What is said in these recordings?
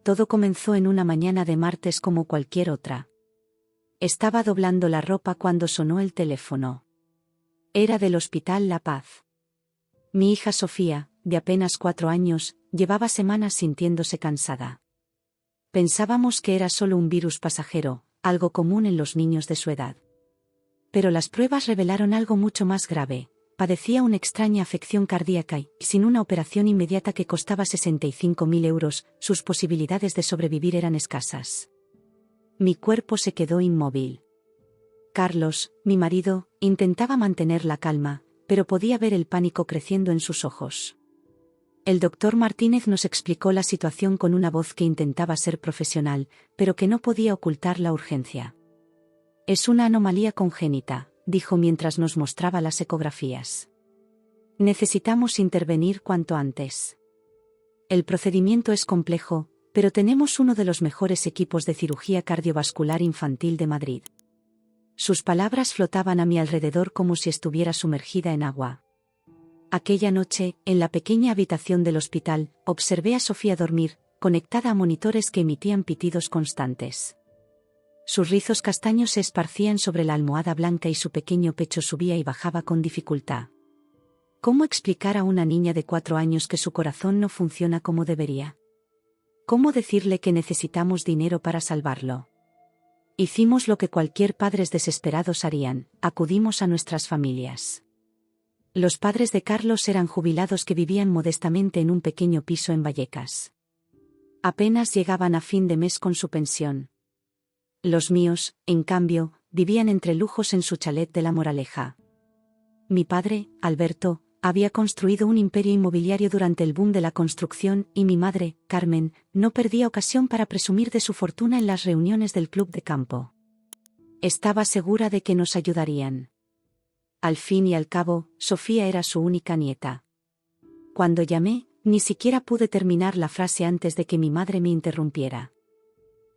Todo comenzó en una mañana de martes como cualquier otra. Estaba doblando la ropa cuando sonó el teléfono. Era del Hospital La Paz. Mi hija Sofía, de apenas 4 años, llevaba semanas sintiéndose cansada. Pensábamos que era solo un virus pasajero, algo común en los niños de su edad. Pero las pruebas revelaron algo mucho más grave. Padecía una extraña afección cardíaca y, sin una operación inmediata que costaba 65.000 euros, sus posibilidades de sobrevivir eran escasas. Mi cuerpo se quedó inmóvil. Carlos, mi marido, intentaba mantener la calma, pero podía ver el pánico creciendo en sus ojos. El doctor Martínez nos explicó la situación con una voz que intentaba ser profesional, pero que no podía ocultar la urgencia. Es una anomalía congénita, dijo mientras nos mostraba las ecografías. Necesitamos intervenir cuanto antes. El procedimiento es complejo, pero tenemos uno de los mejores equipos de cirugía cardiovascular infantil de Madrid. Sus palabras flotaban a mi alrededor como si estuviera sumergida en agua. Aquella noche, en la pequeña habitación del hospital, observé a Sofía dormir, conectada a monitores que emitían pitidos constantes. Sus rizos castaños se esparcían sobre la almohada blanca y su pequeño pecho subía y bajaba con dificultad. ¿Cómo explicar a una niña de 4 años que su corazón no funciona como debería? ¿Cómo decirle que necesitamos dinero para salvarlo? Hicimos lo que cualquier padres desesperados harían, acudimos a nuestras familias. Los padres de Carlos eran jubilados que vivían modestamente en un pequeño piso en Vallecas. Apenas llegaban a fin de mes con su pensión. Los míos, en cambio, vivían entre lujos en su chalet de La Moraleja. Mi padre, Alberto, había construido un imperio inmobiliario durante el boom de la construcción y mi madre, Carmen, no perdía ocasión para presumir de su fortuna en las reuniones del club de campo. Estaba segura de que nos ayudarían. Al fin y al cabo, Sofía era su única nieta. Cuando llamé, ni siquiera pude terminar la frase antes de que mi madre me interrumpiera.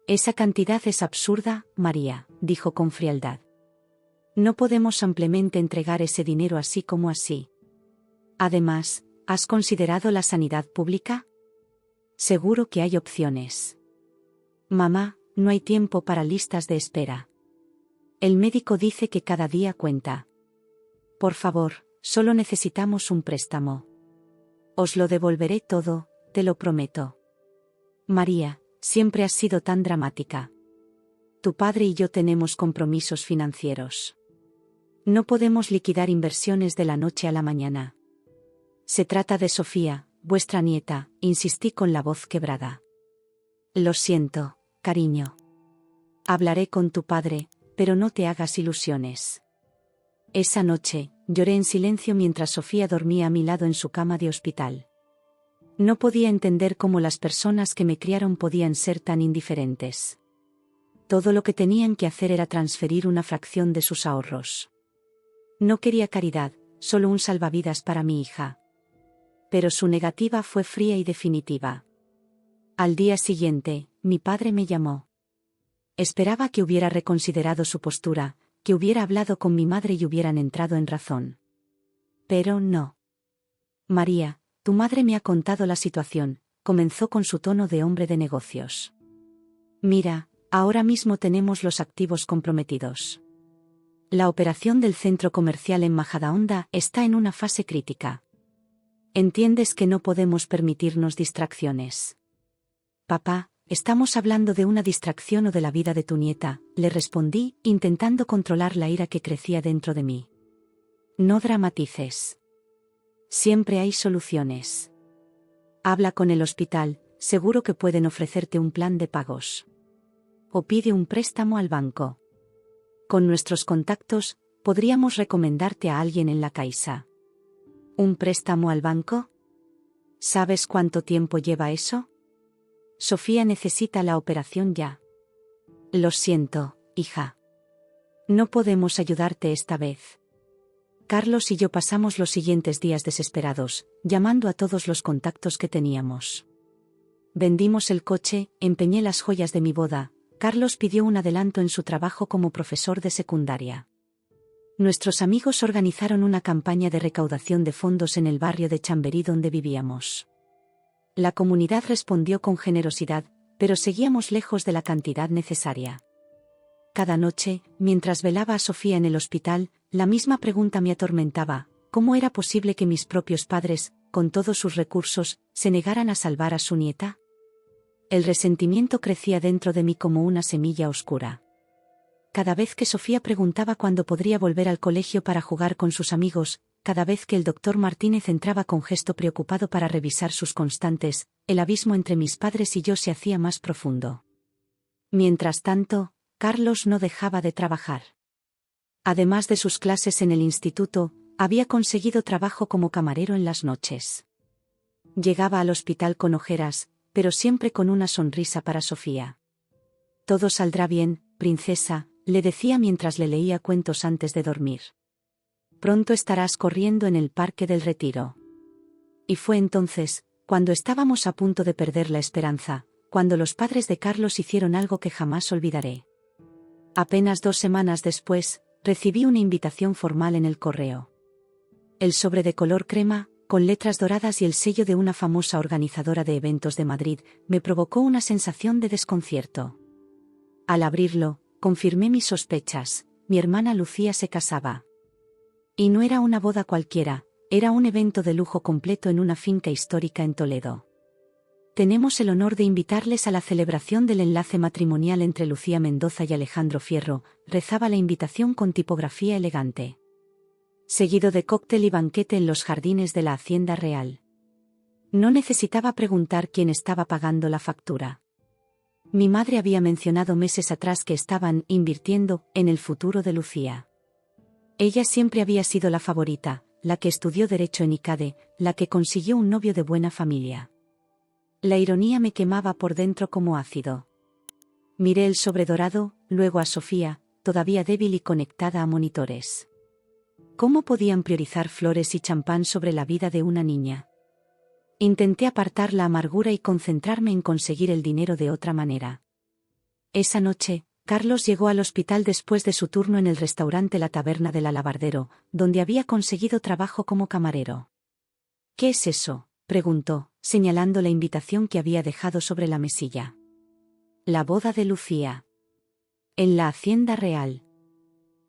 Esa cantidad es absurda, María, dijo con frialdad. No podemos ampliamente entregar ese dinero así como así. Además, ¿has considerado la sanidad pública? Seguro que hay opciones. Mamá, no hay tiempo para listas de espera. El médico dice que cada día cuenta. Por favor, solo necesitamos un préstamo. Os lo devolveré todo, te lo prometo. María, siempre has sido tan dramática. Tu padre y yo tenemos compromisos financieros. No podemos liquidar inversiones de la noche a la mañana. Se trata de Sofía, vuestra nieta, insistí con la voz quebrada. Lo siento, cariño. Hablaré con tu padre, pero no te hagas ilusiones. Esa noche, lloré en silencio mientras Sofía dormía a mi lado en su cama de hospital. No podía entender cómo las personas que me criaron podían ser tan indiferentes. Todo lo que tenían que hacer era transferir una fracción de sus ahorros. No quería caridad, solo un salvavidas para mi hija. Pero su negativa fue fría y definitiva. Al día siguiente, mi padre me llamó. Esperaba que hubiera reconsiderado su postura, que hubiera hablado con mi madre y hubieran entrado en razón. Pero no. María, tu madre me ha contado la situación, comenzó con su tono de hombre de negocios. Mira, ahora mismo tenemos los activos comprometidos. La operación del centro comercial en Majadahonda está en una fase crítica. Entiendes que no podemos permitirnos distracciones. Papá, estamos hablando de una distracción o de la vida de tu nieta, le respondí, intentando controlar la ira que crecía dentro de mí. No dramatices. Siempre hay soluciones. Habla con el hospital, seguro que pueden ofrecerte un plan de pagos. O pide un préstamo al banco. Con nuestros contactos, podríamos recomendarte a alguien en la Caixa. ¿Un préstamo al banco? ¿Sabes cuánto tiempo lleva eso? Sofía necesita la operación ya. Lo siento, hija. No podemos ayudarte esta vez. Carlos y yo pasamos los siguientes días desesperados, llamando a todos los contactos que teníamos. Vendimos el coche, empeñé las joyas de mi boda, Carlos pidió un adelanto en su trabajo como profesor de secundaria. Nuestros amigos organizaron una campaña de recaudación de fondos en el barrio de Chamberí donde vivíamos. La comunidad respondió con generosidad, pero seguíamos lejos de la cantidad necesaria. Cada noche, mientras velaba a Sofía en el hospital, la misma pregunta me atormentaba: ¿cómo era posible que mis propios padres, con todos sus recursos, se negaran a salvar a su nieta? El resentimiento crecía dentro de mí como una semilla oscura. Cada vez que Sofía preguntaba cuándo podría volver al colegio para jugar con sus amigos, cada vez que el doctor Martínez entraba con gesto preocupado para revisar sus constantes, el abismo entre mis padres y yo se hacía más profundo. Mientras tanto, Carlos no dejaba de trabajar. Además de sus clases en el instituto, había conseguido trabajo como camarero en las noches. Llegaba al hospital con ojeras, pero siempre con una sonrisa para Sofía. «Todo saldrá bien, princesa», le decía mientras le leía cuentos antes de dormir. «Pronto estarás corriendo en el Parque del Retiro». Y fue entonces, cuando estábamos a punto de perder la esperanza, cuando los padres de Carlos hicieron algo que jamás olvidaré. Apenas 2 semanas después, recibí una invitación formal en el correo. El sobre de color crema, con letras doradas y el sello de una famosa organizadora de eventos de Madrid, me provocó una sensación de desconcierto. Al abrirlo, confirmé mis sospechas: mi hermana Lucía se casaba. Y no era una boda cualquiera, era un evento de lujo completo en una finca histórica en Toledo. «Tenemos el honor de invitarles a la celebración del enlace matrimonial entre Lucía Mendoza y Alejandro Fierro», rezaba la invitación con tipografía elegante. «Seguido de cóctel y banquete en los jardines de la Hacienda Real». No necesitaba preguntar quién estaba pagando la factura. Mi madre había mencionado meses atrás que estaban invirtiendo en el futuro de Lucía. Ella siempre había sido la favorita, la que estudió Derecho en ICADE, la que consiguió un novio de buena familia. La ironía me quemaba por dentro como ácido. Miré el sobre dorado, luego a Sofía, todavía débil y conectada a monitores. ¿Cómo podían priorizar flores y champán sobre la vida de una niña? Intenté apartar la amargura y concentrarme en conseguir el dinero de otra manera. Esa noche, Carlos llegó al hospital después de su turno en el restaurante La Taberna del Alabardero, donde había conseguido trabajo como camarero. «¿Qué es eso?», preguntó, señalando la invitación que había dejado sobre la mesilla. «La boda de Lucía. En la Hacienda Real.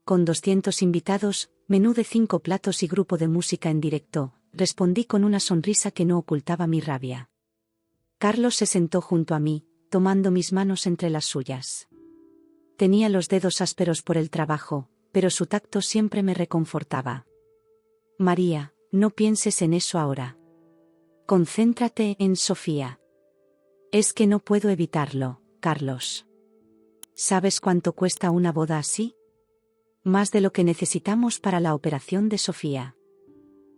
Con 200 invitados, menú de 5 platos y grupo de música en directo», respondí con una sonrisa que no ocultaba mi rabia. Carlos se sentó junto a mí, tomando mis manos entre las suyas. Tenía los dedos ásperos por el trabajo, pero su tacto siempre me reconfortaba. «María, no pienses en eso ahora. Concéntrate en Sofía». «Es que no puedo evitarlo, Carlos. ¿Sabes cuánto cuesta una boda así? Más de lo que necesitamos para la operación de Sofía.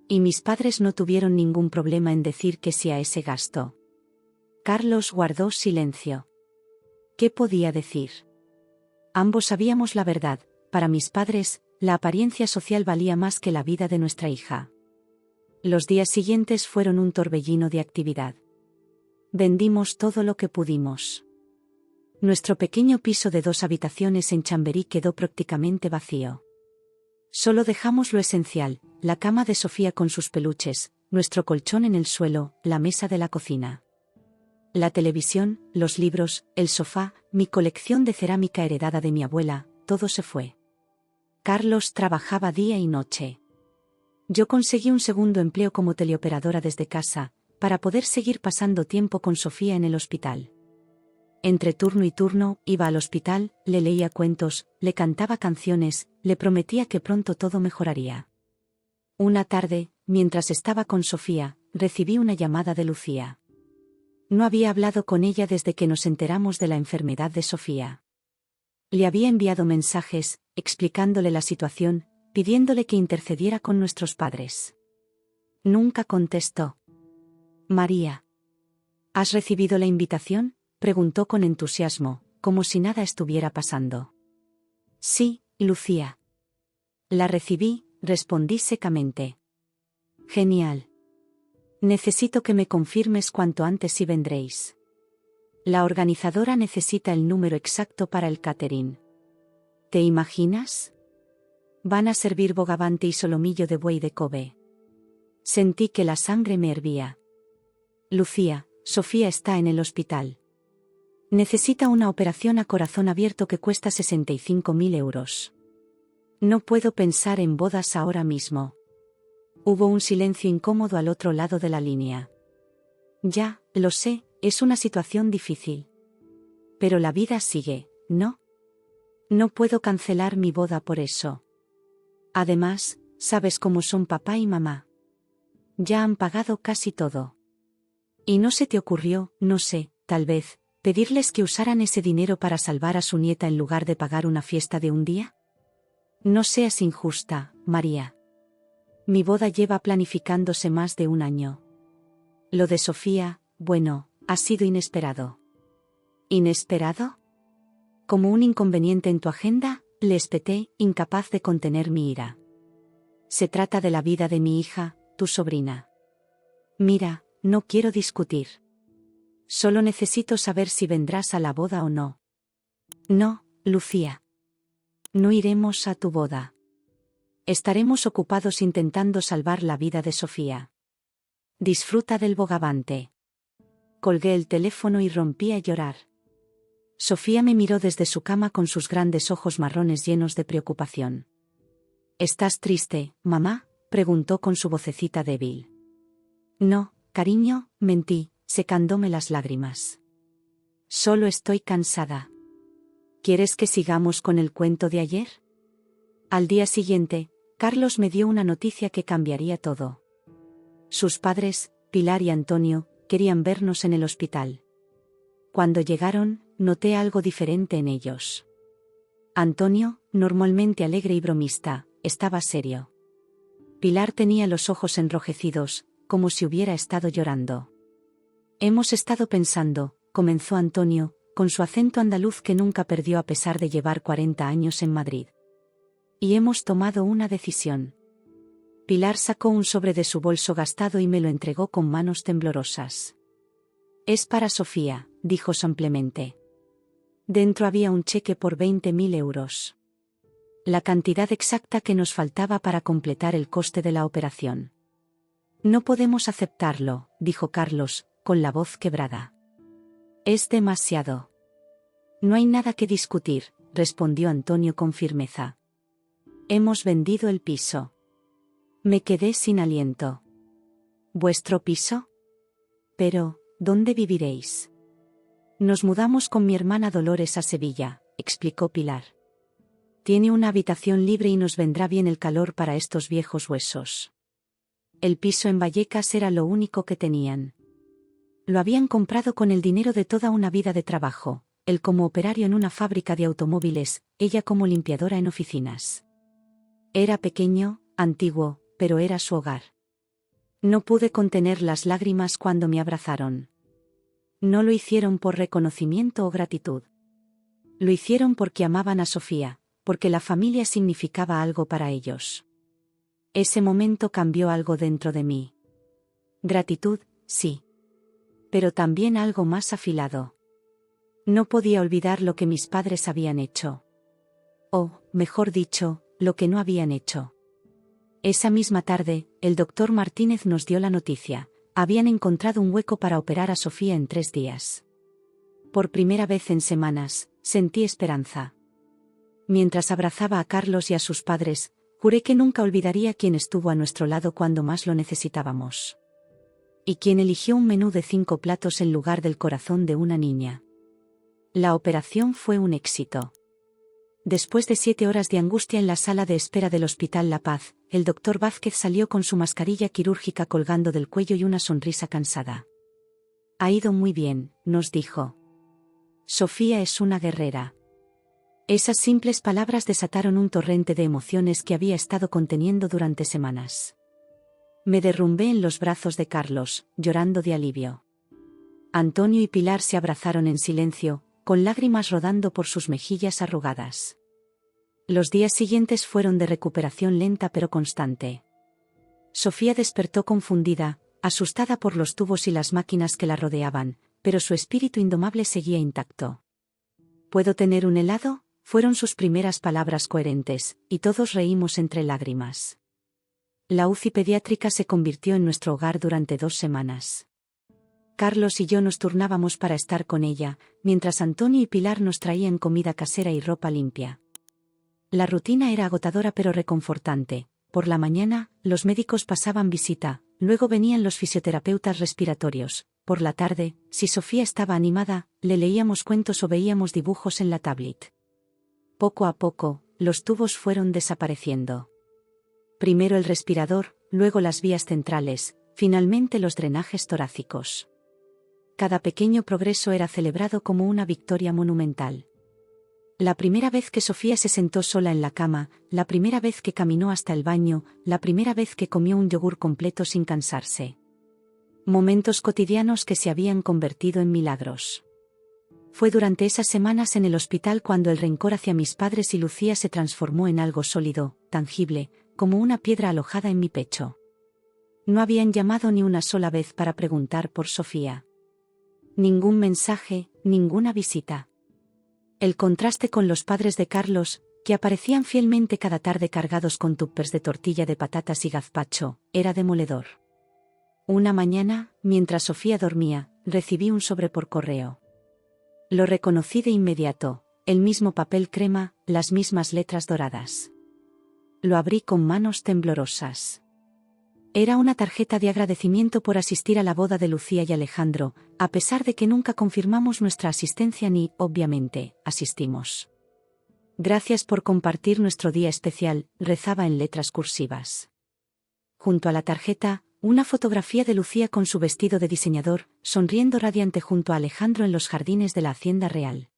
Y mis padres no tuvieron ningún problema en decir que sí a ese gasto». Carlos guardó silencio. ¿Qué podía decir? Ambos sabíamos la verdad: para mis padres, la apariencia social valía más que la vida de nuestra hija. Los días siguientes fueron un torbellino de actividad. Vendimos todo lo que pudimos. Nuestro pequeño piso de 2 habitaciones en Chamberí quedó prácticamente vacío. Solo dejamos lo esencial: la cama de Sofía con sus peluches, nuestro colchón en el suelo, la mesa de la cocina. La televisión, los libros, el sofá, mi colección de cerámica heredada de mi abuela, todo se fue. Carlos trabajaba día y noche. Yo conseguí un segundo empleo como teleoperadora desde casa, para poder seguir pasando tiempo con Sofía en el hospital. Entre turno y turno, iba al hospital, le leía cuentos, le cantaba canciones, le prometía que pronto todo mejoraría. Una tarde, mientras estaba con Sofía, recibí una llamada de Lucía. No había hablado con ella desde que nos enteramos de la enfermedad de Sofía. Le había enviado mensajes, explicándole la situación, pidiéndole que intercediera con nuestros padres. Nunca contestó. «María, ¿has recibido la invitación?», preguntó con entusiasmo, como si nada estuviera pasando. «Sí, Lucía. La recibí», respondí secamente. «Genial. Necesito que me confirmes cuanto antes si vendréis. La organizadora necesita el número exacto para el catering. ¿Te imaginas? Van a servir bogavante y solomillo de buey de Kobe». Sentí que la sangre me hervía. «Lucía, Sofía está en el hospital. Necesita una operación a corazón abierto que cuesta 65.000 euros. No puedo pensar en bodas ahora mismo. Hubo un silencio incómodo al otro lado de la línea. Ya, lo sé, es una situación difícil. Pero la vida sigue, ¿no? No puedo cancelar mi boda por eso. Además, sabes cómo son papá y mamá. Ya han pagado casi todo. ¿Y no se te ocurrió, no sé, tal vez, pedirles que usaran ese dinero para salvar a su nieta en lugar de pagar una fiesta de un día? No seas injusta, María. Mi boda lleva planificándose más de un año. Lo de Sofía, bueno, ha sido inesperado. ¿Inesperado? Como un inconveniente en tu agenda, le espeté, incapaz de contener mi ira. Se trata de la vida de mi hija, tu sobrina. Mira, no quiero discutir. Solo necesito saber si vendrás a la boda o no. No, Lucía. No iremos a tu boda. Estaremos ocupados intentando salvar la vida de Sofía. Disfruta del bogavante. Colgué el teléfono y rompí a llorar. Sofía me miró desde su cama con sus grandes ojos marrones llenos de preocupación. ¿Estás triste, mamá?, preguntó con su vocecita débil. No, cariño, mentí, secándome las lágrimas. Solo estoy cansada. ¿Quieres que sigamos con el cuento de ayer? Al día siguiente, Carlos me dio una noticia que cambiaría todo. Sus padres, Pilar y Antonio, querían vernos en el hospital. Cuando llegaron, noté algo diferente en ellos. Antonio, normalmente alegre y bromista, estaba serio. Pilar tenía los ojos enrojecidos, como si hubiera estado llorando. Hemos estado pensando, comenzó Antonio, con su acento andaluz que nunca perdió a pesar de llevar 40 años en Madrid. Y hemos tomado una decisión. Pilar sacó un sobre de su bolso gastado y me lo entregó con manos temblorosas. Es para Sofía, dijo simplemente. Dentro había un cheque por 20.000 euros. La cantidad exacta que nos faltaba para completar el coste de la operación. No podemos aceptarlo, dijo Carlos, con la voz quebrada. Es demasiado. No hay nada que discutir, respondió Antonio con firmeza. Hemos vendido el piso. Me quedé sin aliento. ¿Vuestro piso? Pero, ¿dónde viviréis? Nos mudamos con mi hermana Dolores a Sevilla, explicó Pilar. Tiene una habitación libre y nos vendrá bien el calor para estos viejos huesos. El piso en Vallecas era lo único que tenían. Lo habían comprado con el dinero de toda una vida de trabajo, él como operario en una fábrica de automóviles, ella como limpiadora en oficinas. Era pequeño, antiguo, pero era su hogar. No pude contener las lágrimas cuando me abrazaron. No lo hicieron por reconocimiento o gratitud. Lo hicieron porque amaban a Sofía, porque la familia significaba algo para ellos. Ese momento cambió algo dentro de mí. Gratitud, sí. Pero también algo más afilado. No podía olvidar lo que mis padres habían hecho. O, mejor dicho, lo que no habían hecho. Esa misma tarde, el doctor Martínez nos dio la noticia. Habían encontrado un hueco para operar a Sofía en 3 días. Por primera vez en semanas, sentí esperanza. Mientras abrazaba a Carlos y a sus padres, juré que nunca olvidaría quién estuvo a nuestro lado cuando más lo necesitábamos. Y quién eligió un menú de 5 platos en lugar del corazón de una niña. La operación fue un éxito. Después de 7 horas de angustia en la sala de espera del Hospital La Paz, el doctor Vázquez salió con su mascarilla quirúrgica colgando del cuello y una sonrisa cansada. Ha ido muy bien, nos dijo. Sofía es una guerrera. Esas simples palabras desataron un torrente de emociones que había estado conteniendo durante semanas. Me derrumbé en los brazos de Carlos, llorando de alivio. Antonio y Pilar se abrazaron en silencio, con lágrimas rodando por sus mejillas arrugadas. Los días siguientes fueron de recuperación lenta pero constante. Sofía despertó confundida, asustada por los tubos y las máquinas que la rodeaban, pero su espíritu indomable seguía intacto. ¿Puedo tener un helado?, fueron sus primeras palabras coherentes, y todos reímos entre lágrimas. La UCI pediátrica se convirtió en nuestro hogar durante 2 semanas. Carlos y yo nos turnábamos para estar con ella, mientras Antonio y Pilar nos traían comida casera y ropa limpia. La rutina era agotadora pero reconfortante. Por la mañana, los médicos pasaban visita, luego venían los fisioterapeutas respiratorios. Por la tarde, si Sofía estaba animada, le leíamos cuentos o veíamos dibujos en la tablet. Poco a poco, los tubos fueron desapareciendo. Primero el respirador, luego las vías centrales, finalmente los drenajes torácicos. Cada pequeño progreso era celebrado como una victoria monumental. La primera vez que Sofía se sentó sola en la cama, la primera vez que caminó hasta el baño, la primera vez que comió un yogur completo sin cansarse. Momentos cotidianos que se habían convertido en milagros. Fue durante esas semanas en el hospital cuando el rencor hacia mis padres y Lucía se transformó en algo sólido, tangible, como una piedra alojada en mi pecho. No habían llamado ni una sola vez para preguntar por Sofía. Ningún mensaje, ninguna visita. El contraste con los padres de Carlos, que aparecían fielmente cada tarde cargados con tuppers de tortilla de patatas y gazpacho, era demoledor. Una mañana, mientras Sofía dormía, recibí un sobre por correo. Lo reconocí de inmediato, el mismo papel crema, las mismas letras doradas. Lo abrí con manos temblorosas. Era una tarjeta de agradecimiento por asistir a la boda de Lucía y Alejandro, a pesar de que nunca confirmamos nuestra asistencia ni, obviamente, asistimos. Gracias por compartir nuestro día especial, rezaba en letras cursivas. Junto a la tarjeta, una fotografía de Lucía con su vestido de diseñador, sonriendo radiante junto a Alejandro en los jardines de la Hacienda Real.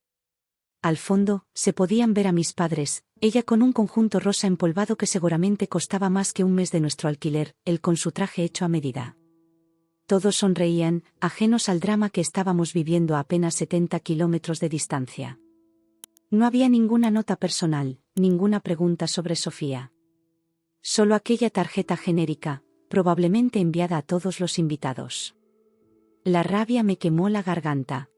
Al fondo, se podían ver a mis padres, ella con un conjunto rosa empolvado que seguramente costaba más que un mes de nuestro alquiler, él con su traje hecho a medida. Todos sonreían, ajenos al drama que estábamos viviendo a apenas 70 kilómetros de distancia. No había ninguna nota personal, ninguna pregunta sobre Sofía. Solo aquella tarjeta genérica, probablemente enviada a todos los invitados. La rabia me quemó la garganta.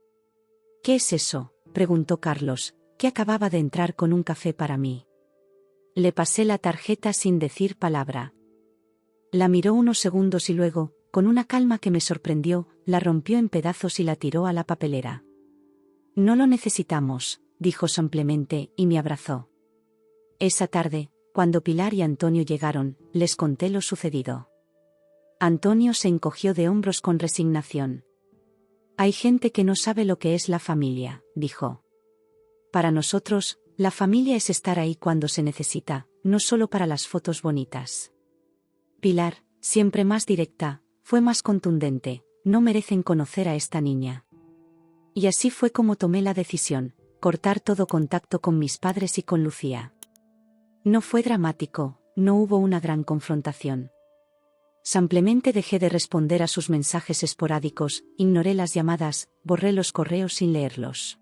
¿Qué es eso?, preguntó Carlos, que acababa de entrar con un café para mí. Le pasé la tarjeta sin decir palabra. La miró unos segundos y luego, con una calma que me sorprendió, la rompió en pedazos y la tiró a la papelera. No lo necesitamos, dijo simplemente, y me abrazó. Esa tarde, cuando Pilar y Antonio llegaron, les conté lo sucedido. Antonio se encogió de hombros con resignación. Hay gente que no sabe lo que es la familia, dijo. Para nosotros, la familia es estar ahí cuando se necesita, no solo para las fotos bonitas. Pilar, siempre más directa, fue más contundente, no merecen conocer a esta niña. Y así fue como tomé la decisión, cortar todo contacto con mis padres y con Lucía. No fue dramático, no hubo una gran confrontación. Simplemente dejé de responder a sus mensajes esporádicos, ignoré las llamadas, borré los correos sin leerlos.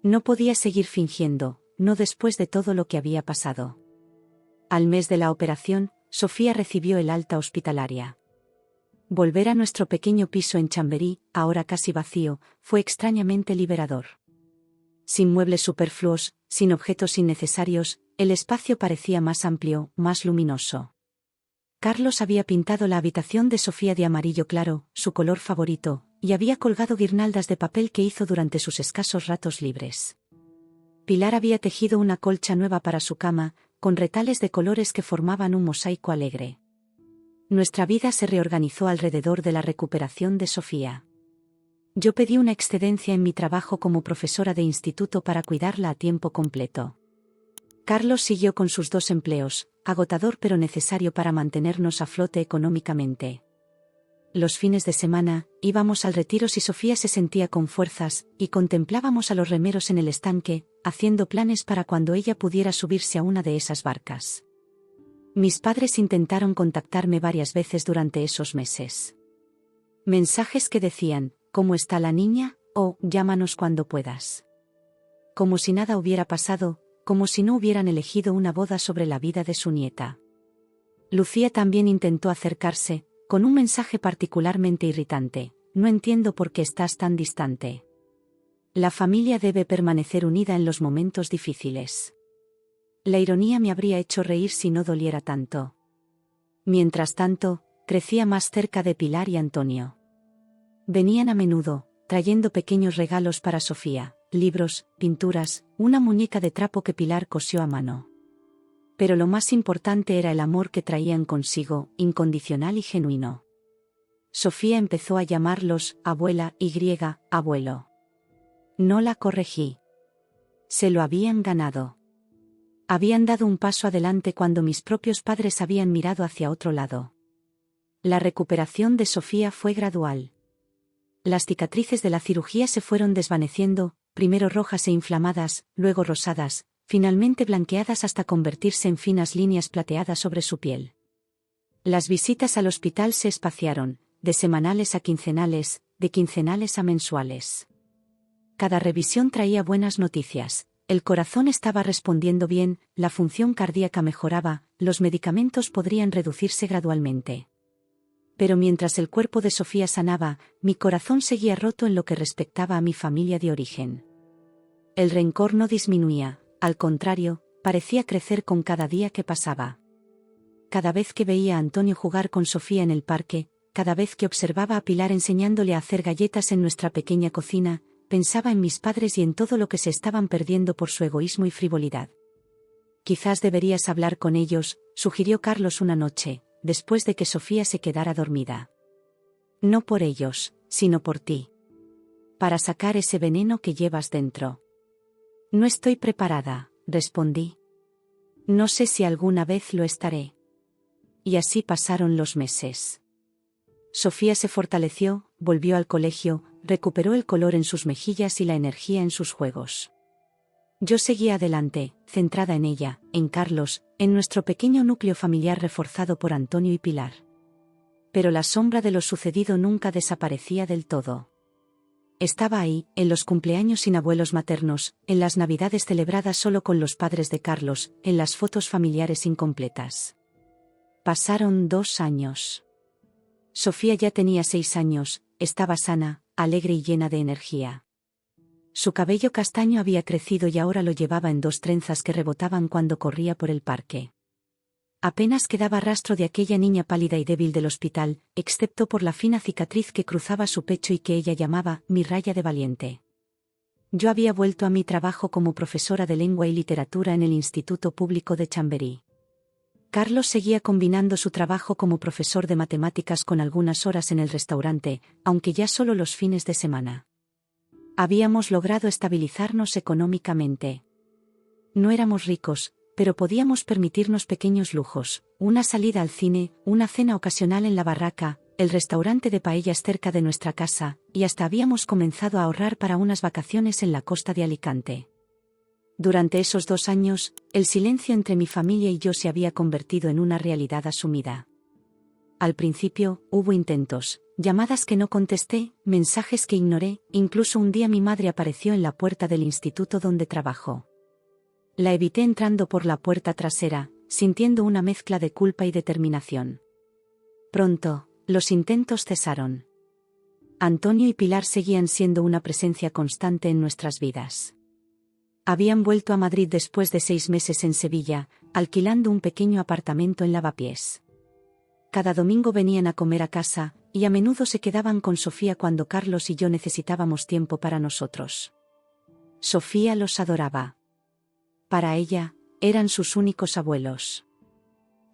No podía seguir fingiendo, no después de todo lo que había pasado. Al mes de la operación, Sofía recibió el alta hospitalaria. Volver a nuestro pequeño piso en Chamberí, ahora casi vacío, fue extrañamente liberador. Sin muebles superfluos, sin objetos innecesarios, el espacio parecía más amplio, más luminoso. Carlos había pintado la habitación de Sofía de amarillo claro, su color favorito, y había colgado guirnaldas de papel que hizo durante sus escasos ratos libres. Pilar había tejido una colcha nueva para su cama, con retales de colores que formaban un mosaico alegre. Nuestra vida se reorganizó alrededor de la recuperación de Sofía. Yo pedí una excedencia en mi trabajo como profesora de instituto para cuidarla a tiempo completo. Carlos siguió con sus 2 empleos, agotador pero necesario para mantenernos a flote económicamente. Los fines de semana, íbamos al retiro si Sofía se sentía con fuerzas, y contemplábamos a los remeros en el estanque, haciendo planes para cuando ella pudiera subirse a una de esas barcas. Mis padres intentaron contactarme varias veces durante esos meses. Mensajes que decían, ¿cómo está la niña?, o llámanos cuando puedas. Como si nada hubiera pasado, como si no hubieran elegido una boda sobre la vida de su nieta. Lucía también intentó acercarse, con un mensaje particularmente irritante: no entiendo por qué estás tan distante. La familia debe permanecer unida en los momentos difíciles. La ironía me habría hecho reír si no doliera tanto. Mientras tanto, crecía más cerca de Pilar y Antonio. Venían a menudo, trayendo pequeños regalos para Sofía, libros, pinturas, una muñeca de trapo que Pilar cosió a mano. Pero lo más importante era el amor que traían consigo, incondicional y genuino. Sofía empezó a llamarlos abuela y abuelo. No la corregí. Se lo habían ganado. Habían dado un paso adelante cuando mis propios padres habían mirado hacia otro lado. La recuperación de Sofía fue gradual. Las cicatrices de la cirugía se fueron desvaneciendo, primero rojas e inflamadas, luego rosadas, finalmente blanqueadas hasta convertirse en finas líneas plateadas sobre su piel. Las visitas al hospital se espaciaron, de semanales a quincenales, de quincenales a mensuales. Cada revisión traía buenas noticias. El corazón estaba respondiendo bien, la función cardíaca mejoraba, los medicamentos podrían reducirse gradualmente. Pero mientras el cuerpo de Sofía sanaba, mi corazón seguía roto en lo que respectaba a mi familia de origen. El rencor no disminuía, al contrario, parecía crecer con cada día que pasaba. Cada vez que veía a Antonio jugar con Sofía en el parque, cada vez que observaba a Pilar enseñándole a hacer galletas en nuestra pequeña cocina, pensaba en mis padres y en todo lo que se estaban perdiendo por su egoísmo y frivolidad. Quizás deberías hablar con ellos, sugirió Carlos una noche, después de que Sofía se quedara dormida. No por ellos, sino por ti. Para sacar ese veneno que llevas dentro. No estoy preparada, respondí. No sé si alguna vez lo estaré. Y así pasaron los meses. Sofía se fortaleció, volvió al colegio, recuperó el color en sus mejillas y la energía en sus juegos. Yo seguía adelante, centrada en ella, en Carlos, en nuestro pequeño núcleo familiar reforzado por Antonio y Pilar. Pero la sombra de lo sucedido nunca desaparecía del todo. Estaba ahí, en los cumpleaños sin abuelos maternos, en las navidades celebradas solo con los padres de Carlos, en las fotos familiares incompletas. Pasaron 2 años. Sofía ya tenía 6 años, estaba sana, alegre y llena de energía. Su cabello castaño había crecido y ahora lo llevaba en 2 trenzas que rebotaban cuando corría por el parque. Apenas quedaba rastro de aquella niña pálida y débil del hospital, excepto por la fina cicatriz que cruzaba su pecho y que ella llamaba mi raya de valiente. Yo había vuelto a mi trabajo como profesora de lengua y literatura en el Instituto Público de Chamberí. Carlos seguía combinando su trabajo como profesor de matemáticas con algunas horas en el restaurante, aunque ya solo los fines de semana. Habíamos logrado estabilizarnos económicamente. No éramos ricos, pero podíamos permitirnos pequeños lujos, una salida al cine, una cena ocasional en la barraca, el restaurante de paellas cerca de nuestra casa, y hasta habíamos comenzado a ahorrar para unas vacaciones en la costa de Alicante. Durante esos 2 años, el silencio entre mi familia y yo se había convertido en una realidad asumida. Al principio, hubo intentos, llamadas que no contesté, mensajes que ignoré, incluso un día mi madre apareció en la puerta del instituto donde trabajo. La evité entrando por la puerta trasera, sintiendo una mezcla de culpa y determinación. Pronto, los intentos cesaron. Antonio y Pilar seguían siendo una presencia constante en nuestras vidas. Habían vuelto a Madrid después de 6 meses en Sevilla, alquilando un pequeño apartamento en Lavapiés. Cada domingo venían a comer a casa, y a menudo se quedaban con Sofía cuando Carlos y yo necesitábamos tiempo para nosotros. Sofía los adoraba. Para ella, eran sus únicos abuelos.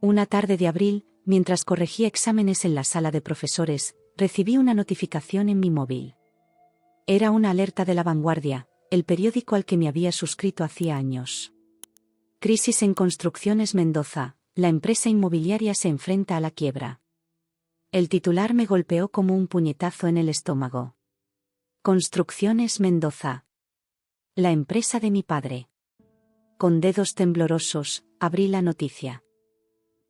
Una tarde de abril, mientras corregía exámenes en la sala de profesores, recibí una notificación en mi móvil. Era una alerta de La Vanguardia, el periódico al que me había suscrito hacía años. Crisis en Construcciones Mendoza, la empresa inmobiliaria se enfrenta a la quiebra. El titular me golpeó como un puñetazo en el estómago. Construcciones Mendoza. La empresa de mi padre. Con dedos temblorosos, abrí la noticia.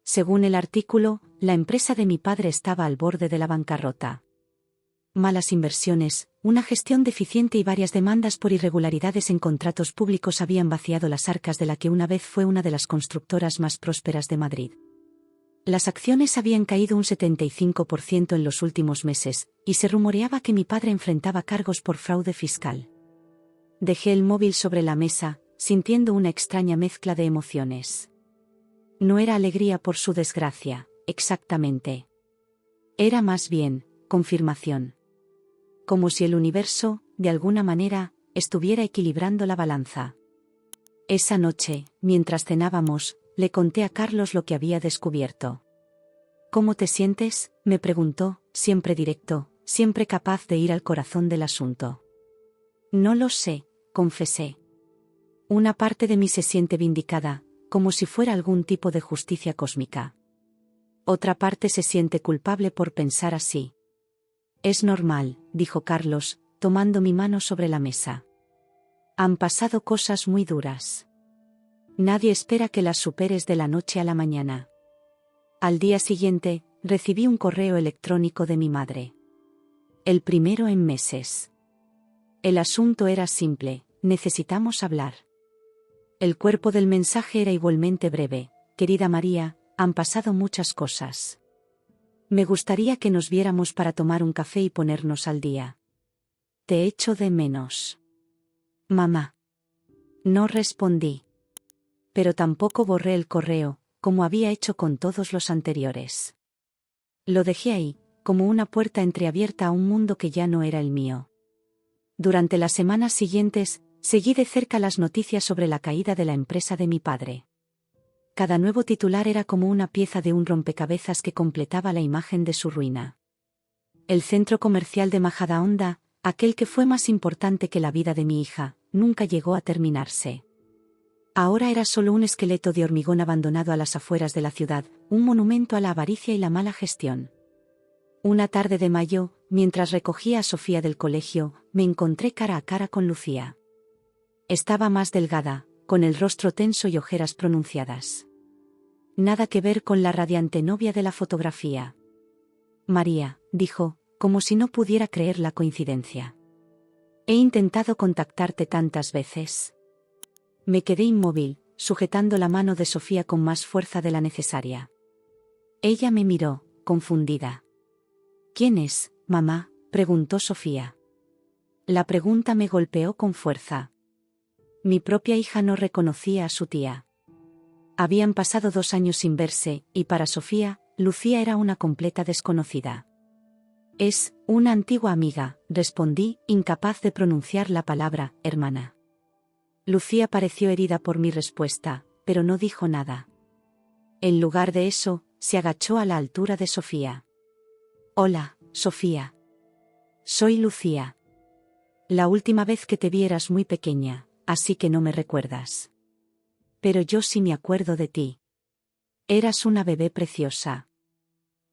Según el artículo, la empresa de mi padre estaba al borde de la bancarrota. Malas inversiones, una gestión deficiente y varias demandas por irregularidades en contratos públicos habían vaciado las arcas de la que una vez fue una de las constructoras más prósperas de Madrid. Las acciones habían caído un 75% en los últimos meses, y se rumoreaba que mi padre enfrentaba cargos por fraude fiscal. Dejé el móvil sobre la mesa, sintiendo una extraña mezcla de emociones. No era alegría por su desgracia, exactamente. Era más bien, confirmación. como si el universo, de alguna manera, estuviera equilibrando la balanza. Esa noche, mientras cenábamos, le conté a Carlos lo que había descubierto. ¿Cómo te sientes?, me preguntó, siempre directo, siempre capaz de ir al corazón del asunto. No lo sé, confesé. Una parte de mí se siente vindicada, como si fuera algún tipo de justicia cósmica. Otra parte se siente culpable por pensar así. Es normal, dijo Carlos, tomando mi mano sobre la mesa. Han pasado cosas muy duras. Nadie espera que las superes de la noche a la mañana. Al día siguiente, recibí un correo electrónico de mi madre. El primero en meses. El asunto era simple: necesitamos hablar. El cuerpo del mensaje era igualmente breve: querida María, han pasado muchas cosas. Me gustaría que nos viéramos para tomar un café y ponernos al día. Te echo de menos. Mamá. No respondí. Pero tampoco borré el correo, como había hecho con todos los anteriores. Lo dejé ahí, como una puerta entreabierta a un mundo que ya no era el mío. Durante las semanas siguientes, seguí de cerca las noticias sobre la caída de la empresa de mi padre. Cada nuevo titular era como una pieza de un rompecabezas que completaba la imagen de su ruina. El centro comercial de Majadahonda, aquel que fue más importante que la vida de mi hija, nunca llegó a terminarse. Ahora era solo un esqueleto de hormigón abandonado a las afueras de la ciudad, un monumento a la avaricia y la mala gestión. Una tarde de mayo, mientras recogía a Sofía del colegio, me encontré cara a cara con Lucía. Estaba más delgada, con el rostro tenso y ojeras pronunciadas. Nada que ver con la radiante novia de la fotografía. María, dijo, como si no pudiera creer la coincidencia. He intentado contactarte tantas veces. Me quedé inmóvil, sujetando la mano de Sofía con más fuerza de la necesaria. Ella me miró, confundida. ¿Quién es, mamá?, preguntó Sofía. La pregunta me golpeó con fuerza. Mi propia hija no reconocía a su tía. Habían pasado 2 años sin verse, y para Sofía, Lucía era una completa desconocida. Es una antigua amiga, respondí, incapaz de pronunciar la palabra hermana. Lucía pareció herida por mi respuesta, pero no dijo nada. En lugar de eso, se agachó a la altura de Sofía. Hola, Sofía. Soy Lucía. La última vez que te vi eras muy pequeña, así que no me recuerdas. Pero yo sí me acuerdo de ti. Eras una bebé preciosa.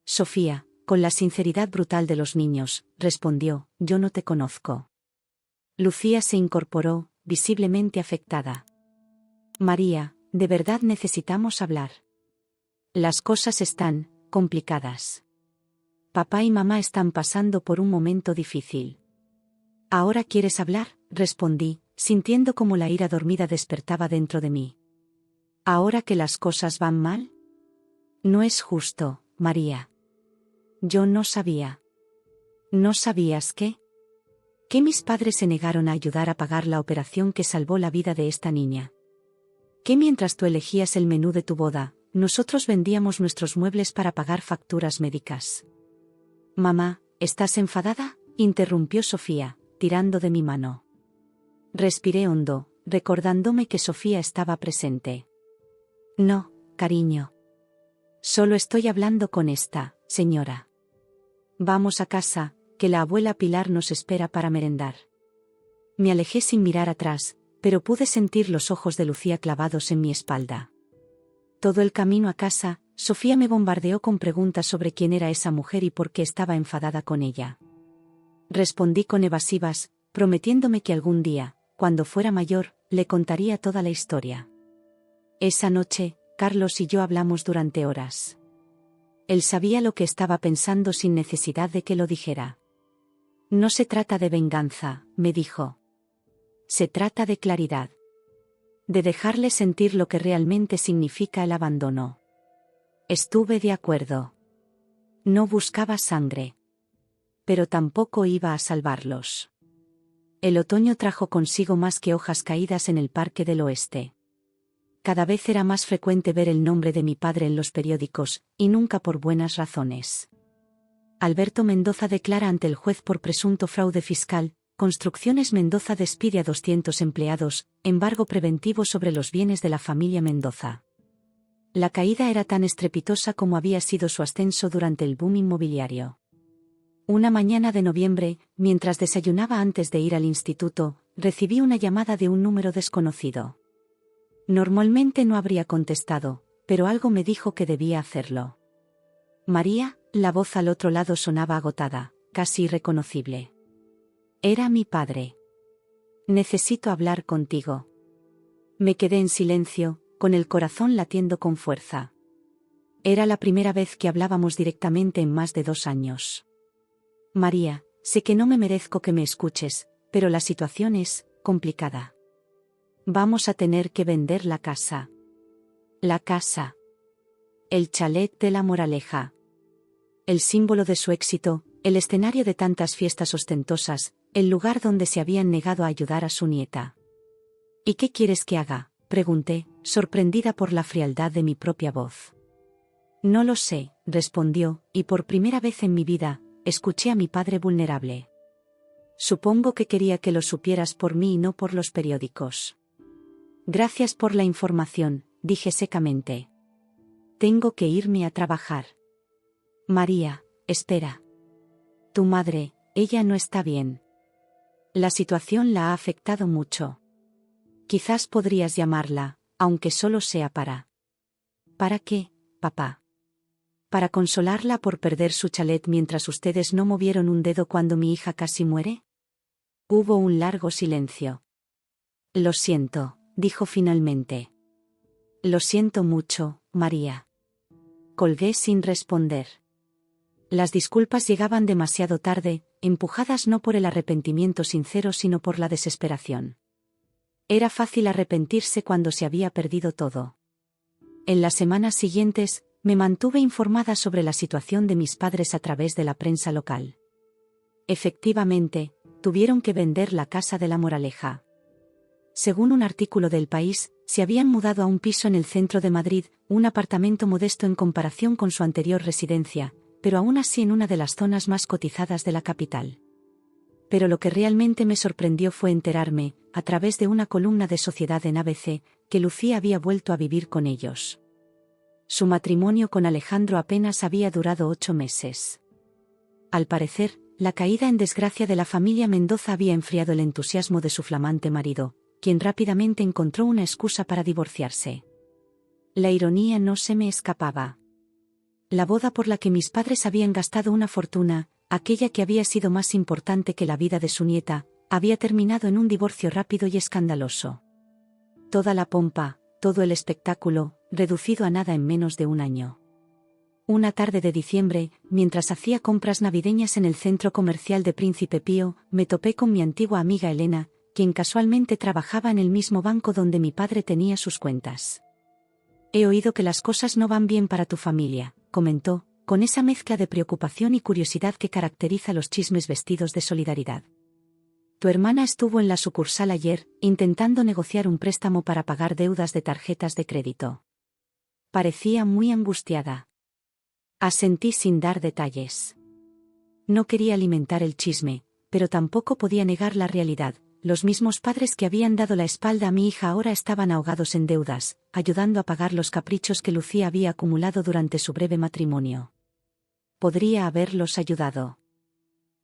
Sofía, con la sinceridad brutal de los niños, respondió, yo no te conozco. Lucía se incorporó, visiblemente afectada. María, de verdad necesitamos hablar. Las cosas están complicadas. Papá y mamá están pasando por un momento difícil. ¿Ahora quieres hablar?, respondí, sintiendo como la ira dormida despertaba dentro de mí. ¿Ahora que las cosas van mal? No es justo, María. Yo no sabía. ¿No sabías qué? Que mis padres se negaron a ayudar a pagar la operación que salvó la vida de esta niña. Que mientras tú elegías el menú de tu boda, nosotros vendíamos nuestros muebles para pagar facturas médicas. Mamá, ¿estás enfadada?, interrumpió Sofía, tirando de mi mano. Respiré hondo, recordándome que Sofía estaba presente. No, cariño. Solo estoy hablando con esta señora. Vamos a casa, que la abuela Pilar nos espera para merendar. Me alejé sin mirar atrás, pero pude sentir los ojos de Lucía clavados en mi espalda. Todo el camino a casa, Sofía me bombardeó con preguntas sobre quién era esa mujer y por qué estaba enfadada con ella. Respondí con evasivas, prometiéndome que algún día, cuando fuera mayor, le contaría toda la historia. Esa noche, Carlos y yo hablamos durante horas. Él sabía lo que estaba pensando sin necesidad de que lo dijera. No se trata de venganza, me dijo. Se trata de claridad. De dejarle sentir lo que realmente significa el abandono. Estuve de acuerdo. No buscaba sangre. Pero tampoco iba a salvarlos. El otoño trajo consigo más que hojas caídas en el Parque del Oeste. Cada vez era más frecuente ver el nombre de mi padre en los periódicos, y nunca por buenas razones. Alberto Mendoza declara ante el juez por presunto fraude fiscal. Construcciones Mendoza despide a 200 empleados, embargo preventivo sobre los bienes de la familia Mendoza. La caída era tan estrepitosa como había sido su ascenso durante el boom inmobiliario. Una mañana de noviembre, mientras desayunaba antes de ir al instituto, recibí una llamada de un número desconocido. Normalmente no habría contestado, pero algo me dijo que debía hacerlo. María, la voz al otro lado sonaba agotada, casi irreconocible. Era mi padre. Necesito hablar contigo. Me quedé en silencio, con el corazón latiendo con fuerza. Era la primera vez que hablábamos directamente en más de 2 años. María, sé que no me merezco que me escuches, pero la situación es complicada. Vamos a tener que vender la casa. La casa. El chalet de La Moraleja. El símbolo de su éxito, el escenario de tantas fiestas ostentosas, el lugar donde se habían negado a ayudar a su nieta. ¿Y qué quieres que haga?, pregunté, sorprendida por la frialdad de mi propia voz. No lo sé, respondió, y por primera vez en mi vida, escuché a mi padre vulnerable. Supongo que quería que lo supieras por mí y no por los periódicos. Gracias por la información, dije secamente. Tengo que irme a trabajar. María, espera. Tu madre, ella no está bien. La situación la ha afectado mucho. Quizás podrías llamarla, aunque solo sea para... ¿Para qué, papá? ¿Para consolarla por perder su chalet mientras ustedes no movieron un dedo cuando mi hija casi muere? Hubo un largo silencio. Lo siento, dijo finalmente. Lo siento mucho, María. Colgué sin responder. Las disculpas llegaban demasiado tarde, empujadas no por el arrepentimiento sincero sino por la desesperación. Era fácil arrepentirse cuando se había perdido todo. En las semanas siguientes, me mantuve informada sobre la situación de mis padres a través de la prensa local. Efectivamente, tuvieron que vender la casa de La Moraleja. Según un artículo del País, se habían mudado a un piso en el centro de Madrid, un apartamento modesto en comparación con su anterior residencia, pero aún así en una de las zonas más cotizadas de la capital. Pero lo que realmente me sorprendió fue enterarme, a través de una columna de Sociedad en ABC, que Lucía había vuelto a vivir con ellos. Su matrimonio con Alejandro apenas había durado 8 meses. Al parecer, la caída en desgracia de la familia Mendoza había enfriado el entusiasmo de su flamante marido, quien rápidamente encontró una excusa para divorciarse. La ironía no se me escapaba. La boda por la que mis padres habían gastado una fortuna, aquella que había sido más importante que la vida de su nieta, había terminado en un divorcio rápido y escandaloso. Toda la pompa, todo el espectáculo, reducido a nada en menos de 1 año. Una tarde de diciembre, mientras hacía compras navideñas en el centro comercial de Príncipe Pío, me topé con mi antigua amiga Elena, quien casualmente trabajaba en el mismo banco donde mi padre tenía sus cuentas. He oído que las cosas no van bien para tu familia, comentó, con esa mezcla de preocupación y curiosidad que caracteriza los chismes vestidos de solidaridad. Tu hermana estuvo en la sucursal ayer, intentando negociar un préstamo para pagar deudas de tarjetas de crédito. Parecía muy angustiada. Asentí sin dar detalles. No quería alimentar el chisme, pero tampoco podía negar la realidad. Los mismos padres que habían dado la espalda a mi hija ahora estaban ahogados en deudas, ayudando a pagar los caprichos que Lucía había acumulado durante su breve matrimonio. Podría haberlos ayudado.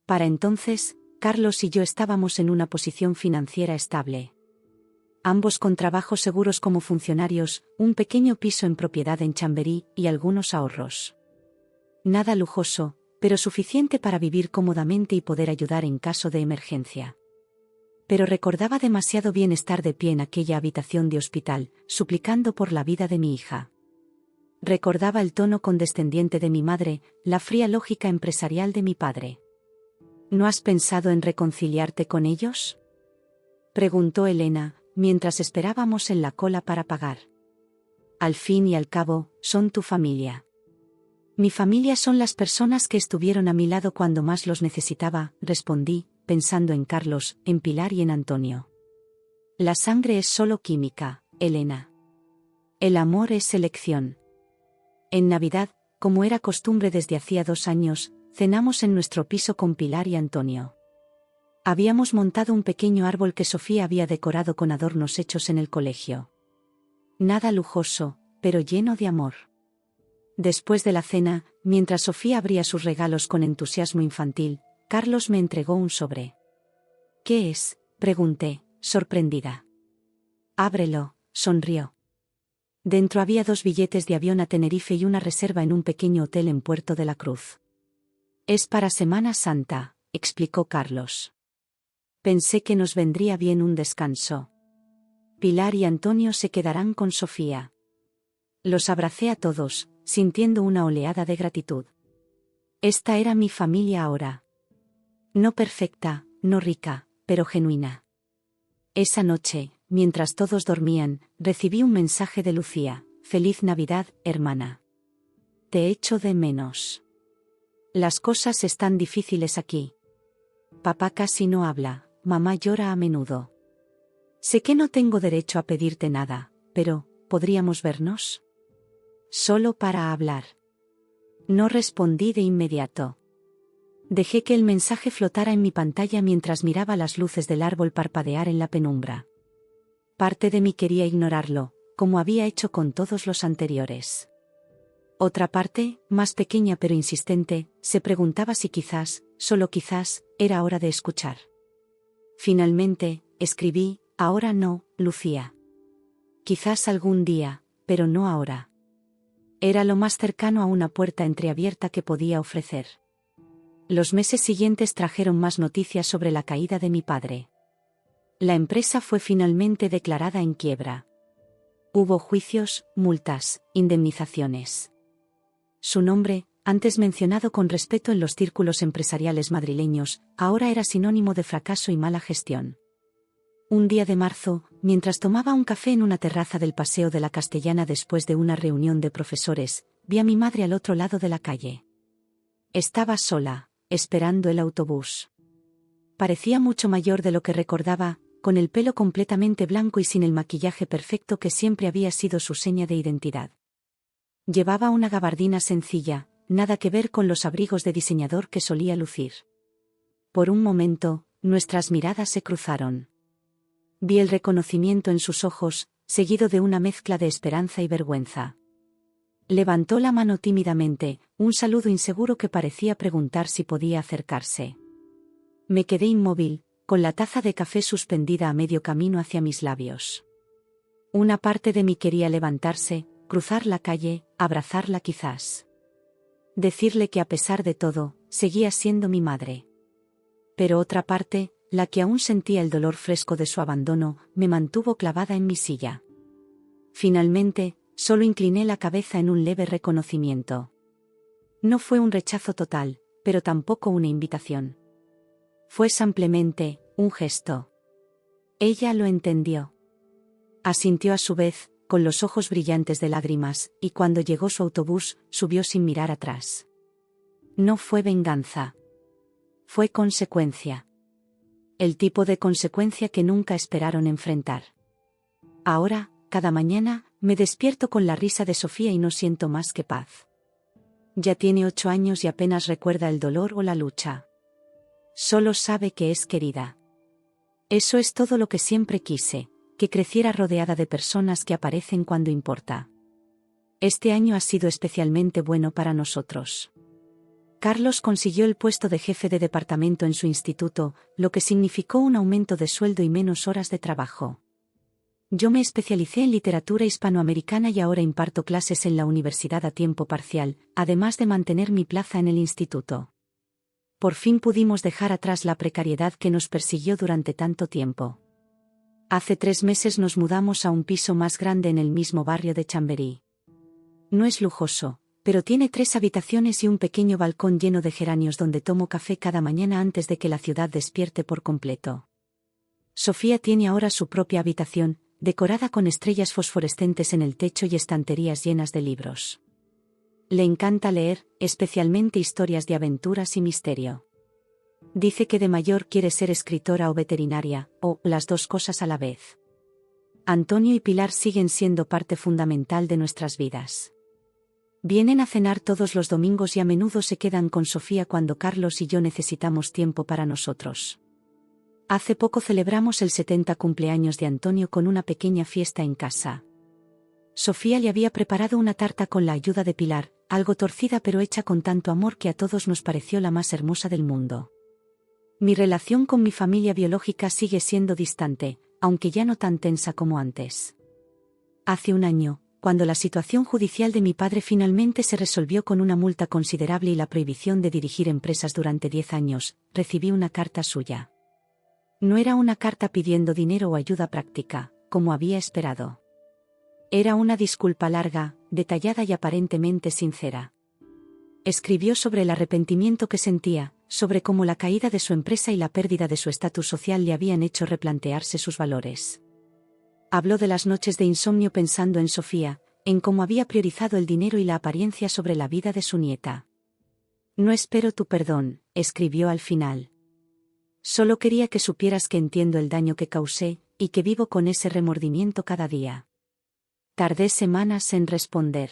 Para entonces, Carlos y yo estábamos en una posición financiera estable. Ambos con trabajos seguros como funcionarios, un pequeño piso en propiedad en Chamberí y algunos ahorros. Nada lujoso, pero suficiente para vivir cómodamente y poder ayudar en caso de emergencia. Pero recordaba demasiado bien estar de pie en aquella habitación de hospital, suplicando por la vida de mi hija. Recordaba el tono condescendiente de mi madre, la fría lógica empresarial de mi padre. ¿No has pensado en reconciliarte con ellos?, preguntó Elena, mientras esperábamos en la cola para pagar. Al fin y al cabo, son tu familia. Mi familia son las personas que estuvieron a mi lado cuando más los necesitaba, respondí, pensando en Carlos, en Pilar y en Antonio. La sangre es solo química, Elena. El amor es selección. En Navidad, como era costumbre desde hacía 2 años, cenamos en nuestro piso con Pilar y Antonio. Habíamos montado un pequeño árbol que Sofía había decorado con adornos hechos en el colegio. Nada lujoso, pero lleno de amor. Después de la cena, mientras Sofía abría sus regalos con entusiasmo infantil, Carlos me entregó un sobre. ¿Qué es?, pregunté, sorprendida. Ábrelo, sonrió. Dentro había 2 billetes de avión a Tenerife y una reserva en un pequeño hotel en Puerto de la Cruz. Es para Semana Santa, explicó Carlos. Pensé que nos vendría bien un descanso. Pilar y Antonio se quedarán con Sofía. Los abracé a todos, sintiendo una oleada de gratitud. Esta era mi familia ahora. No perfecta, no rica, pero genuina. Esa noche, mientras todos dormían, recibí un mensaje de Lucía: «Feliz Navidad, hermana. Te echo de menos. Las cosas están difíciles aquí. Papá casi no habla, mamá llora a menudo. Sé que no tengo derecho a pedirte nada, pero, ¿podríamos vernos? Solo para hablar». No respondí de inmediato. Dejé que el mensaje flotara en mi pantalla mientras miraba las luces del árbol parpadear en la penumbra. Parte de mí quería ignorarlo, como había hecho con todos los anteriores. Otra parte, más pequeña pero insistente, se preguntaba si quizás, solo quizás, era hora de escuchar. Finalmente, escribí: «Ahora no, Lucía. Quizás algún día, pero no ahora». Era lo más cercano a una puerta entreabierta que podía ofrecer. Los meses siguientes trajeron más noticias sobre la caída de mi padre. La empresa fue finalmente declarada en quiebra. Hubo juicios, multas, indemnizaciones. Su nombre, antes mencionado con respeto en los círculos empresariales madrileños, ahora era sinónimo de fracaso y mala gestión. Un día de marzo, mientras tomaba un café en una terraza del Paseo de la Castellana después de una reunión de profesores, vi a mi madre al otro lado de la calle. Estaba sola, esperando el autobús. Parecía mucho mayor de lo que recordaba, con el pelo completamente blanco y sin el maquillaje perfecto que siempre había sido su seña de identidad. Llevaba una gabardina sencilla, nada que ver con los abrigos de diseñador que solía lucir. Por un momento, nuestras miradas se cruzaron. Vi el reconocimiento en sus ojos, seguido de una mezcla de esperanza y vergüenza. Levantó la mano tímidamente, un saludo inseguro que parecía preguntar si podía acercarse. Me quedé inmóvil, con la taza de café suspendida a medio camino hacia mis labios. Una parte de mí quería levantarse, cruzar la calle, abrazarla quizás. Decirle que a pesar de todo, seguía siendo mi madre. Pero otra parte, la que aún sentía el dolor fresco de su abandono, me mantuvo clavada en mi silla. Finalmente, solo incliné la cabeza en un leve reconocimiento. No fue un rechazo total, pero tampoco una invitación. Fue simplemente un gesto. Ella lo entendió. Asintió a su vez, con los ojos brillantes de lágrimas, y cuando llegó su autobús, subió sin mirar atrás. No fue venganza. Fue consecuencia. El tipo de consecuencia que nunca esperaron enfrentar. Ahora, cada mañana, me despierto con la risa de Sofía y no siento más que paz. Ya tiene 8 años y apenas recuerda el dolor o la lucha. Solo sabe que es querida. Eso es todo lo que siempre quise, que creciera rodeada de personas que aparecen cuando importa. Este año ha sido especialmente bueno para nosotros. Carlos consiguió el puesto de jefe de departamento en su instituto, lo que significó un aumento de sueldo y menos horas de trabajo. Yo me especialicé en literatura hispanoamericana y ahora imparto clases en la universidad a tiempo parcial, además de mantener mi plaza en el instituto. Por fin pudimos dejar atrás la precariedad que nos persiguió durante tanto tiempo. Hace 3 meses nos mudamos a un piso más grande en el mismo barrio de Chamberí. No es lujoso, pero tiene 3 habitaciones y un pequeño balcón lleno de geranios donde tomo café cada mañana antes de que la ciudad despierte por completo. Sofía tiene ahora su propia habitación, decorada con estrellas fosforescentes en el techo y estanterías llenas de libros. Le encanta leer, especialmente historias de aventuras y misterio. Dice que de mayor quiere ser escritora o veterinaria, o las 2 cosas a la vez. Antonio y Pilar siguen siendo parte fundamental de nuestras vidas. Vienen a cenar todos los domingos y a menudo se quedan con Sofía cuando Carlos y yo necesitamos tiempo para nosotros. Hace poco celebramos el 70 cumpleaños de Antonio con una pequeña fiesta en casa. Sofía le había preparado una tarta con la ayuda de Pilar, algo torcida pero hecha con tanto amor que a todos nos pareció la más hermosa del mundo. Mi relación con mi familia biológica sigue siendo distante, aunque ya no tan tensa como antes. Hace un año, cuando la situación judicial de mi padre finalmente se resolvió con una multa considerable y la prohibición de dirigir empresas durante 10 años, recibí una carta suya. No era una carta pidiendo dinero o ayuda práctica, como había esperado. Era una disculpa larga, detallada y aparentemente sincera. Escribió sobre el arrepentimiento que sentía, sobre cómo la caída de su empresa y la pérdida de su estatus social le habían hecho replantearse sus valores. Habló de las noches de insomnio pensando en Sofía, en cómo había priorizado el dinero y la apariencia sobre la vida de su nieta. No espero tu perdón, escribió al final. Solo quería que supieras que entiendo el daño que causé, y que vivo con ese remordimiento cada día. Tardé semanas en responder.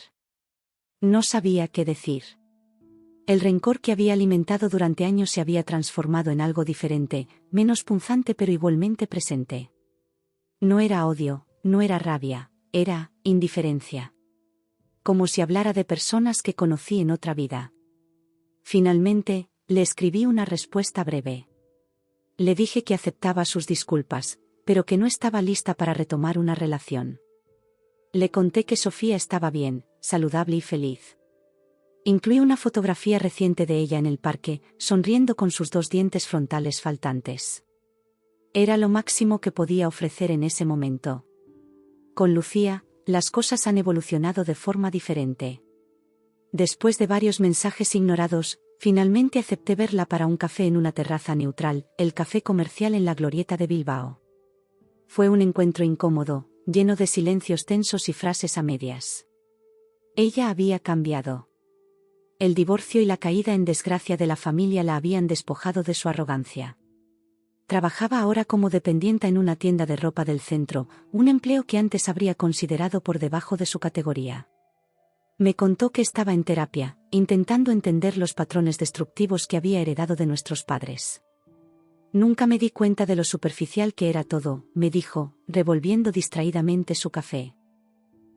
No sabía qué decir. El rencor que había alimentado durante años se había transformado en algo diferente, menos punzante pero igualmente presente. No era odio, no era rabia, era indiferencia. Como si hablara de personas que conocí en otra vida. Finalmente, le escribí una respuesta breve. Le dije que aceptaba sus disculpas, pero que no estaba lista para retomar una relación. Le conté que Sofía estaba bien, saludable y feliz. Incluí una fotografía reciente de ella en el parque, sonriendo con sus 2 dientes frontales faltantes. Era lo máximo que podía ofrecer en ese momento. Con Lucía, las cosas han evolucionado de forma diferente. Después de varios mensajes ignorados, finalmente acepté verla para un café en una terraza neutral, el café comercial en la Glorieta de Bilbao. Fue un encuentro incómodo, lleno de silencios tensos y frases a medias. Ella había cambiado. El divorcio y la caída en desgracia de la familia la habían despojado de su arrogancia. Trabajaba ahora como dependienta en una tienda de ropa del centro, un empleo que antes habría considerado por debajo de su categoría. Me contó que estaba en terapia, intentando entender los patrones destructivos que había heredado de nuestros padres. Nunca me di cuenta de lo superficial que era todo, me dijo, revolviendo distraídamente su café.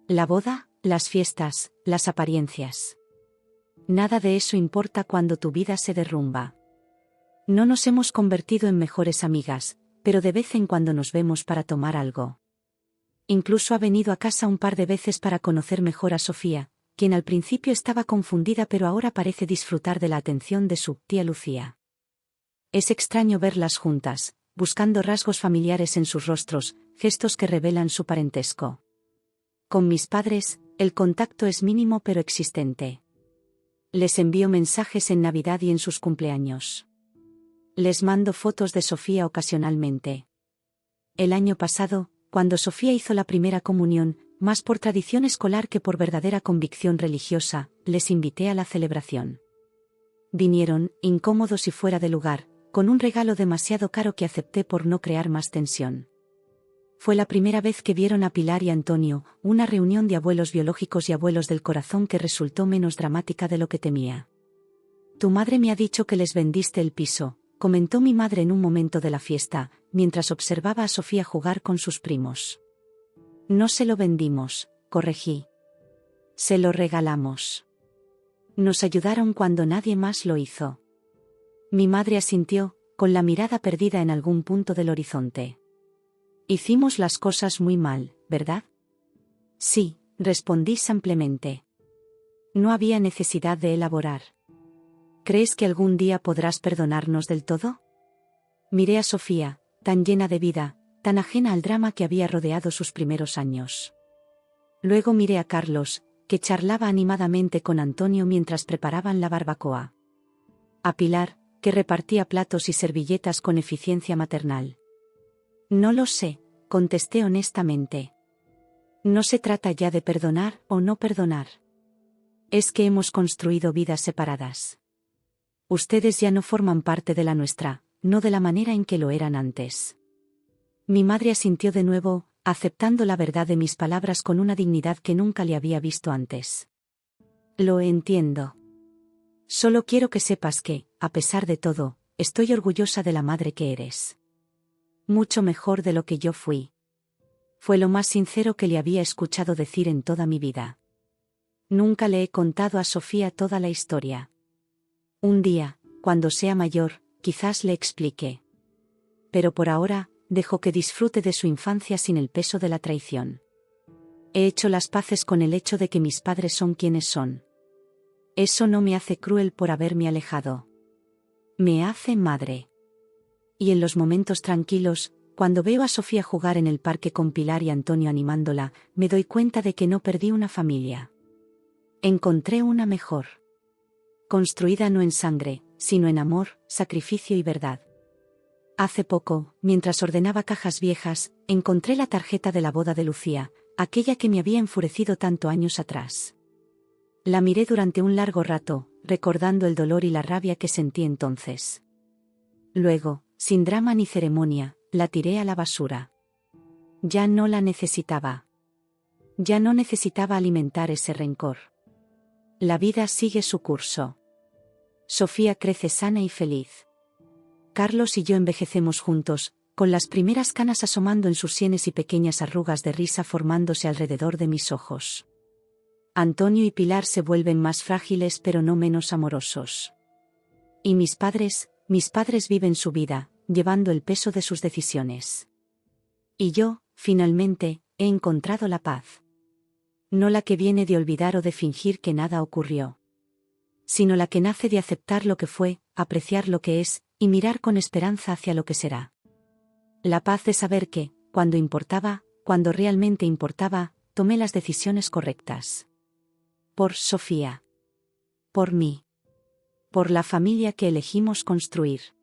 La boda, las fiestas, las apariencias. Nada de eso importa cuando tu vida se derrumba. No nos hemos convertido en mejores amigas, pero de vez en cuando nos vemos para tomar algo. Incluso ha venido a casa un par de veces para conocer mejor a Sofía, quien al principio estaba confundida pero ahora parece disfrutar de la atención de su tía Lucía. Es extraño verlas juntas, buscando rasgos familiares en sus rostros, gestos que revelan su parentesco. Con mis padres, el contacto es mínimo pero existente. Les envío mensajes en Navidad y en sus cumpleaños. Les mando fotos de Sofía ocasionalmente. El año pasado, cuando Sofía hizo la primera comunión, más por tradición escolar que por verdadera convicción religiosa, les invité a la celebración. Vinieron, incómodos y fuera de lugar, con un regalo demasiado caro que acepté por no crear más tensión. Fue la primera vez que vieron a Pilar y Antonio, una reunión de abuelos biológicos y abuelos del corazón que resultó menos dramática de lo que temía. Tu madre me ha dicho que les vendiste el piso, comentó mi madre en un momento de la fiesta, mientras observaba a Sofía jugar con sus primos. No se lo vendimos, corregí. Se lo regalamos. Nos ayudaron cuando nadie más lo hizo. Mi madre asintió, con la mirada perdida en algún punto del horizonte. Hicimos las cosas muy mal, ¿verdad? Sí, respondí simplemente. No había necesidad de elaborar. ¿Crees que algún día podrás perdonarnos del todo? Miré a Sofía, tan llena de vida, tan ajena al drama que había rodeado sus primeros años. Luego miré a Carlos, que charlaba animadamente con Antonio mientras preparaban la barbacoa. A Pilar, que repartía platos y servilletas con eficiencia maternal. No lo sé, contesté honestamente. No se trata ya de perdonar o no perdonar. Es que hemos construido vidas separadas. Ustedes ya no forman parte de la nuestra, no de la manera en que lo eran antes. Mi madre asintió de nuevo, aceptando la verdad de mis palabras con una dignidad que nunca le había visto antes. Lo entiendo. Solo quiero que sepas que, a pesar de todo, estoy orgullosa de la madre que eres. Mucho mejor de lo que yo fui. Fue lo más sincero que le había escuchado decir en toda mi vida. Nunca le he contado a Sofía toda la historia. Un día, cuando sea mayor, quizás le explique. Pero por ahora, dejo que disfrute de su infancia sin el peso de la traición. He hecho las paces con el hecho de que mis padres son quienes son. Eso no me hace cruel por haberme alejado. Me hace madre. Y en los momentos tranquilos, cuando veo a Sofía jugar en el parque con Pilar y Antonio animándola, me doy cuenta de que no perdí una familia. Encontré una mejor. Construida no en sangre, sino en amor, sacrificio y verdad. Hace poco, mientras ordenaba cajas viejas, encontré la tarjeta de la boda de Lucía, aquella que me había enfurecido tanto años atrás. La miré durante un largo rato, recordando el dolor y la rabia que sentí entonces. Luego, sin drama ni ceremonia, la tiré a la basura. Ya no la necesitaba. Ya no necesitaba alimentar ese rencor. La vida sigue su curso. Sofía crece sana y feliz. Carlos y yo envejecemos juntos, con las primeras canas asomando en sus sienes y pequeñas arrugas de risa formándose alrededor de mis ojos. Antonio y Pilar se vuelven más frágiles pero no menos amorosos. Y mis padres viven su vida, llevando el peso de sus decisiones. Y yo, finalmente, he encontrado la paz. No la que viene de olvidar o de fingir que nada ocurrió. Sino la que nace de aceptar lo que fue, apreciar lo que es, y mirar con esperanza hacia lo que será. La paz de saber que, cuando importaba, cuando realmente importaba, tomé las decisiones correctas. Por Sofía. Por mí. Por la familia que elegimos construir.